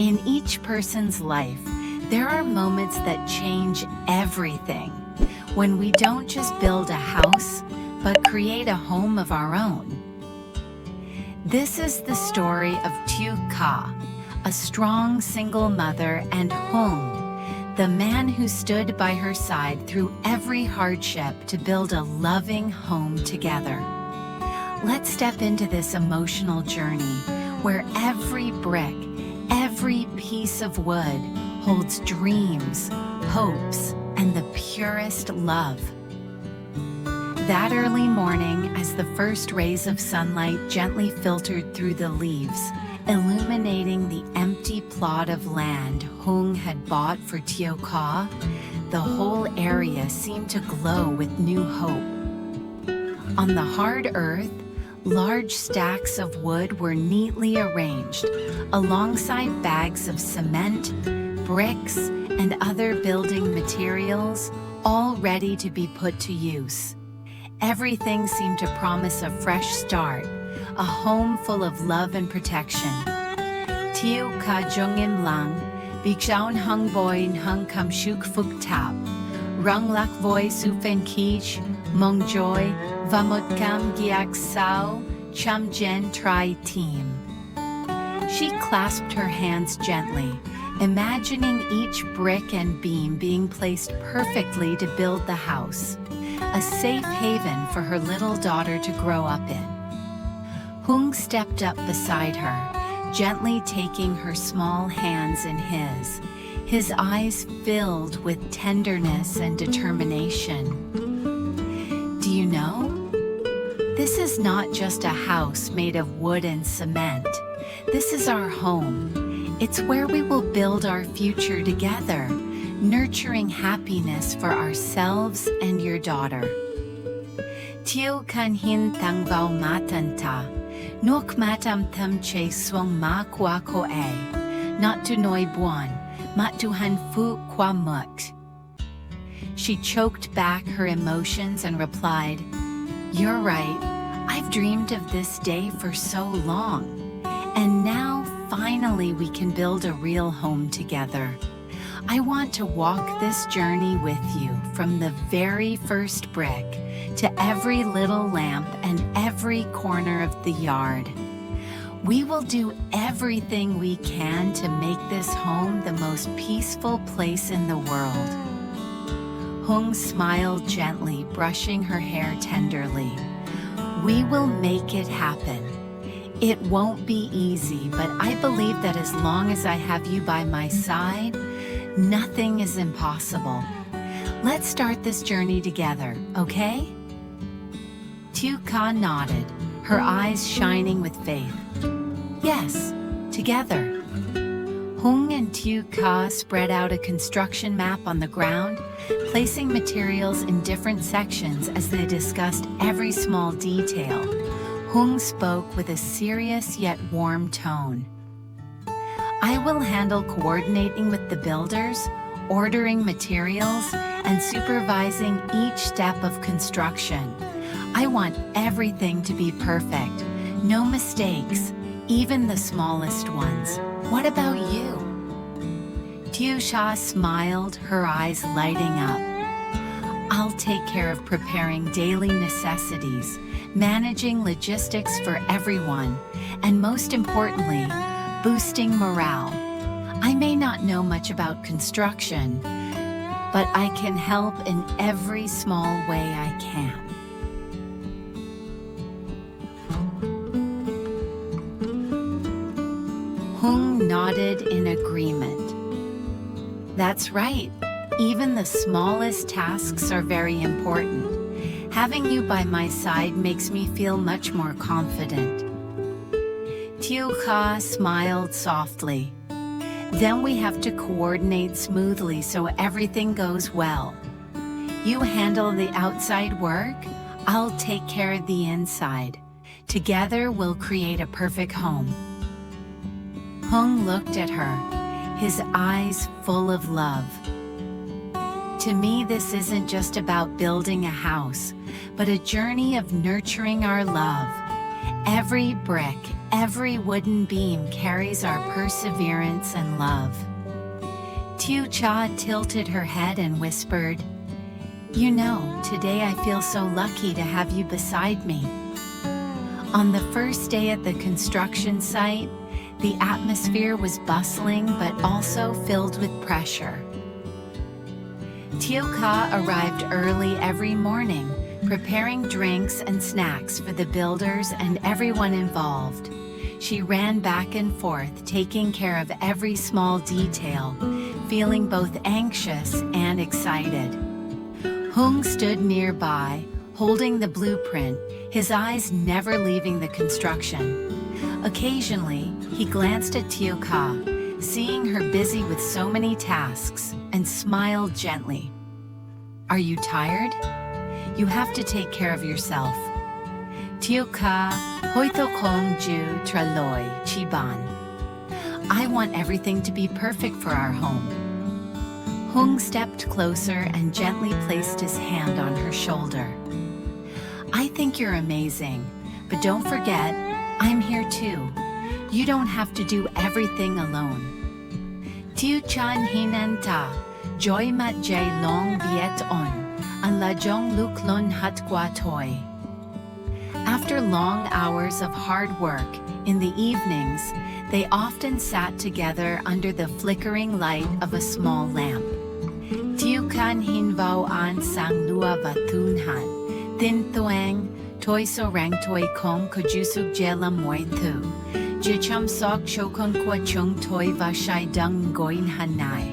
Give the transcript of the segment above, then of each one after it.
In each person's life, there are moments that change everything. When we don't just build a house, but create a home of our own. This is the story of Tieu Ca, a strong single mother, and Hmong, the man who stood by her side through every hardship to build a loving home together. Let's step into this emotional journey where every brick, every piece of wood holds dreams, hopes, and the purest love. That early morning, as the first rays of sunlight gently filtered through the leaves, illuminating the empty plot of land Hmong had bought for Tieu Ca, the whole area seemed to glow with new hope. On the hard earth, large stacks of wood were neatly arranged, alongside bags of cement, bricks, and other building materials, all ready to be put to use. Everything seemed to promise a fresh start, a home full of love and protection. Tieu Ca Jungin Lang, Bixaun Hung Boin Hung Kam Shuk Fuk Tap, Rung Lak Voi Sufen Kich, Mong Joy, Vamut Kam Giak Sao, Chum Jen Tri Team. She clasped her hands gently, imagining each brick and beam being placed perfectly to build the house, a safe haven for her little daughter to grow up in. Hmong stepped up beside her, gently taking her small hands in his eyes filled with tenderness and determination. Do you know? This is not just a house made of wood and cement. This is our home. It's where we will build our future together, nurturing happiness for ourselves and your daughter. Tieu kan hin tang vau matanta, nuk matam tam che swang ma kwa ko a, not to noi buon, mat tu han fu kwa mut. She choked back her emotions and replied, "You're right, I've dreamed of this day for so long, and now finally we can build a real home together. I want to walk this journey with you from the very first brick to every little lamp and every corner of the yard. We will do everything we can to make this home the most peaceful place in the world." Hmong smiled gently, brushing her hair tenderly. "We will make it happen. It won't be easy, but I believe that as long as I have you by my side, nothing is impossible. Let's start this journey together, okay?" Tieu Ca nodded, her eyes shining with faith. "Yes, together." Hmong and Tieu Ca spread out a construction map on the ground, placing materials in different sections as they discussed every small detail. Hmong spoke with a serious yet warm tone. "I will handle coordinating with the builders, ordering materials, and supervising each step of construction. I want everything to be perfect, no mistakes, even the smallest ones. What about you?" Tieu Ca smiled, her eyes lighting up. "I'll take care of preparing daily necessities, managing logistics for everyone, and most importantly, boosting morale. I may not know much about construction, but I can help in every small way I can." Hmong nodded in agreement. "That's right. Even the smallest tasks are very important. Having you by my side makes me feel much more confident." Tieu Ca smiled softly. "Then we have to coordinate smoothly so everything goes well. You handle the outside work, I'll take care of the inside. Together we'll create a perfect home." Hmong looked at her, his eyes full of love. "To me, this isn't just about building a house, but a journey of nurturing our love. Every brick, Every wooden beam carries our perseverance and love. Tieu Ca tilted her head and whispered, "You know, today I feel so lucky to have you beside me." On the first day at the construction site, the atmosphere was bustling but also filled with pressure. Tieu Ca arrived early every morning, preparing drinks and snacks for the builders and everyone involved. She ran back and forth, taking care of every small detail, feeling both anxious and excited. Hmong stood nearby, holding the blueprint, his eyes never leaving the construction. Occasionally, he glanced at Tieu Ca, seeing her busy with so many tasks, and smiled gently. "Are you tired? You have to take care of yourself." Tieu Ca, hoitho kong ju tra loi chi ban. "I want everything to be perfect for our home." Hmong stepped closer and gently placed his hand on her shoulder. "I think you're amazing, but don't forget, I'm here too. You don't have to do everything alone." Tieu chan hinan ta, joy mat jay long viet on, an la jong luk lon hat gua toy. After long hours of hard work, in the evenings, they often sat together under the flickering light of a small lamp. Tieu kan hin vao an sang lua va thun han, thin thuang, toi so rang toi kong kujusuk jela moi thu, jichum sok chokon kwa chung toi va shai dung goin hanai.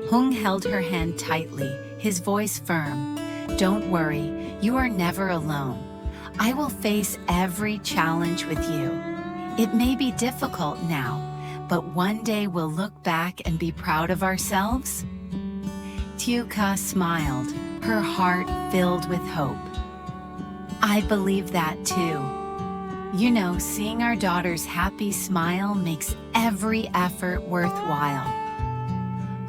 Hmong held her hand tightly, his voice firm. "Don't worry, you are never alone. I will face every challenge with you. It may be difficult now, but one day we'll look back and be proud of ourselves." Tieu Ca smiled, her heart filled with hope. "I believe that too. You know, seeing our daughter's happy smile makes every effort worthwhile."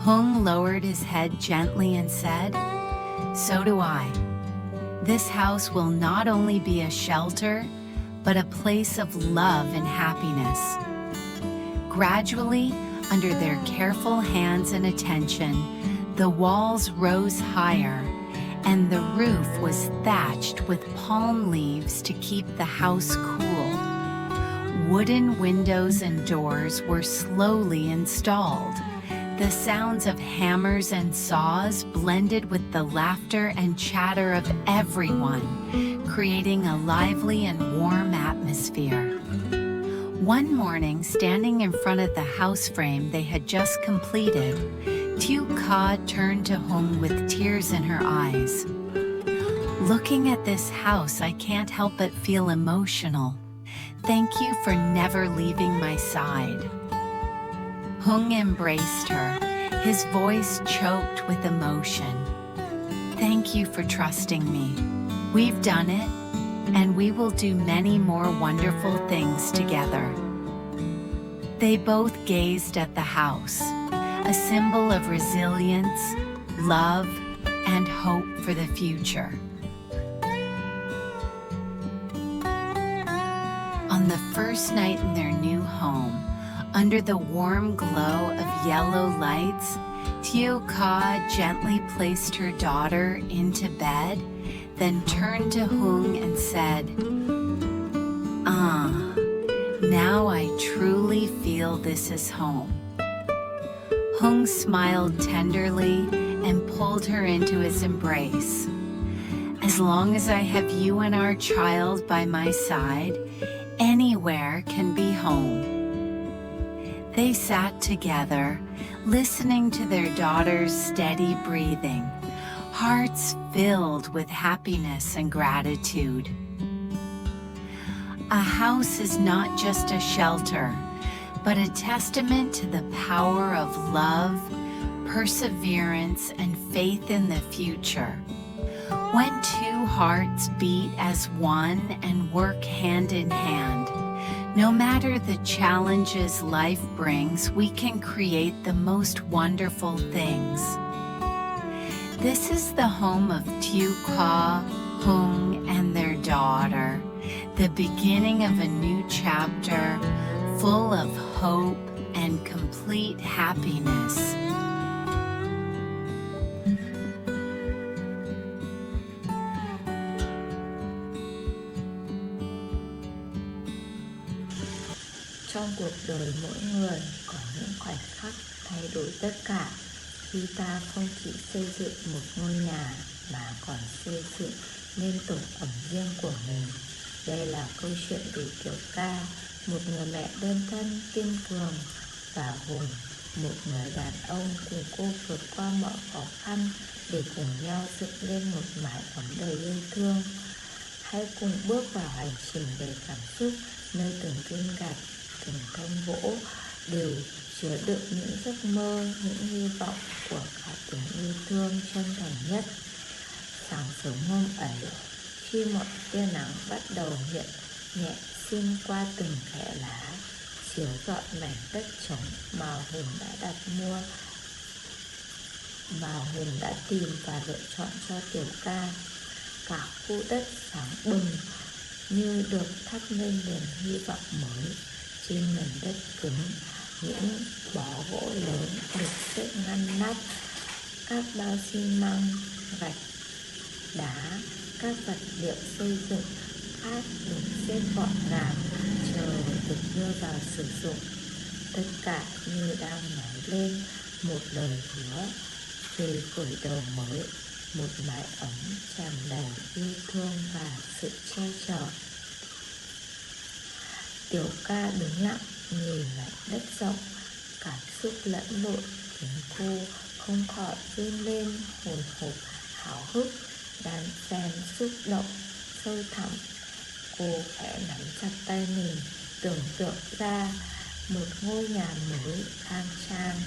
Hmong lowered his head gently and said, "So do I. This house will not only be a shelter, but a place of love and happiness." Gradually, under their careful hands and attention, the walls rose higher, and the roof was thatched with palm leaves to keep the house cool. Wooden windows and doors were slowly installed. The sounds of hammers and saws blended with the laughter and chatter of everyone, creating a lively and warm atmosphere. One morning, standing in front of the house frame they had just completed, Tieu Ca turned to Hmong with tears in her eyes. "Looking at this house, I can't help but feel emotional. Thank you for never leaving my side." Hmong embraced her, his voice choked with emotion. "Thank you for trusting me. We've done it, and we will do many more wonderful things together." They both gazed at the house, a symbol of resilience, love, and hope for the future. On the first night in their new home, under the warm glow of yellow lights, Tieu Ca gently placed her daughter into bed, then turned to Hmong and said, "Ah, now I truly feel this is home." Hmong smiled tenderly and pulled her into his embrace. "As long as I have you and our child by my side, anywhere can be home." They sat together, listening to their daughter's steady breathing, hearts filled with happiness and gratitude. A house is not just a shelter, but a testament to the power of love, perseverance, and faith in the future. When two hearts beat as one and work hand in hand, no matter the challenges life brings, we can create the most wonderful things. This is the home of Tieu Ca, Hmong, and their daughter, the beginning of a new chapter full of hope and complete happiness. Trong cuộc đời mỗi người có những khoảnh khắc thay đổi tất cả, khi ta không chỉ xây dựng một ngôi nhà mà còn xây dựng nên tổ ấm riêng của mình. Đây là câu chuyện về Tieu Ca, một người mẹ đơn thân kiên cường và Hùng, một người đàn ông cùng cô vượt qua mọi khó khăn để cùng nhau dựng lên một mái ấm đầy yêu thương. Hãy cùng bước vào hành trình đầy cảm xúc, nơi từng viên gạch, từng thân gỗ đều chứa đựng những giấc mơ, những hy vọng của cả tình yêu thương chân thành nhất. Sáng sớm hôm ấy, khi một tia nắng bắt đầu hiện nhẹ xuyên qua từng kẽ lá, chiếu rọi mảnh đất trống mà Hùng đã tìm và lựa chọn cho Tieu Ca. Cả khu đất sáng bừng như được thắp lên niềm hy vọng mới. Trên nền đất cứng, những bó gỗ lớn được xếp ngăn nắp, các bao xi măng, gạch, đá, các vật liệu xây dựng khác được xếp gọn gàng, chờ được đưa vào sử dụng. Tất cả như đang nói lên một lời hứa về khởi đầu mới, một mái ấm tràn đầy yêu thương và sự che chở. Tieu Ca đứng lặng nhìn mảnh đất rộng, cảm xúc lẫn lộn khiến cô không khỏi run lên hồi hộp, háo hức, đan xen xúc động sâu thẳm. Cô khẽ nắm chặt tay mình, tưởng tượng ra một ngôi nhà mới khang trang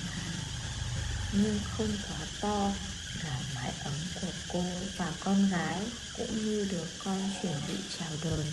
nhưng không quá to, là mái ấm của cô và con gái cũng như đứa con chuẩn bị chào đời.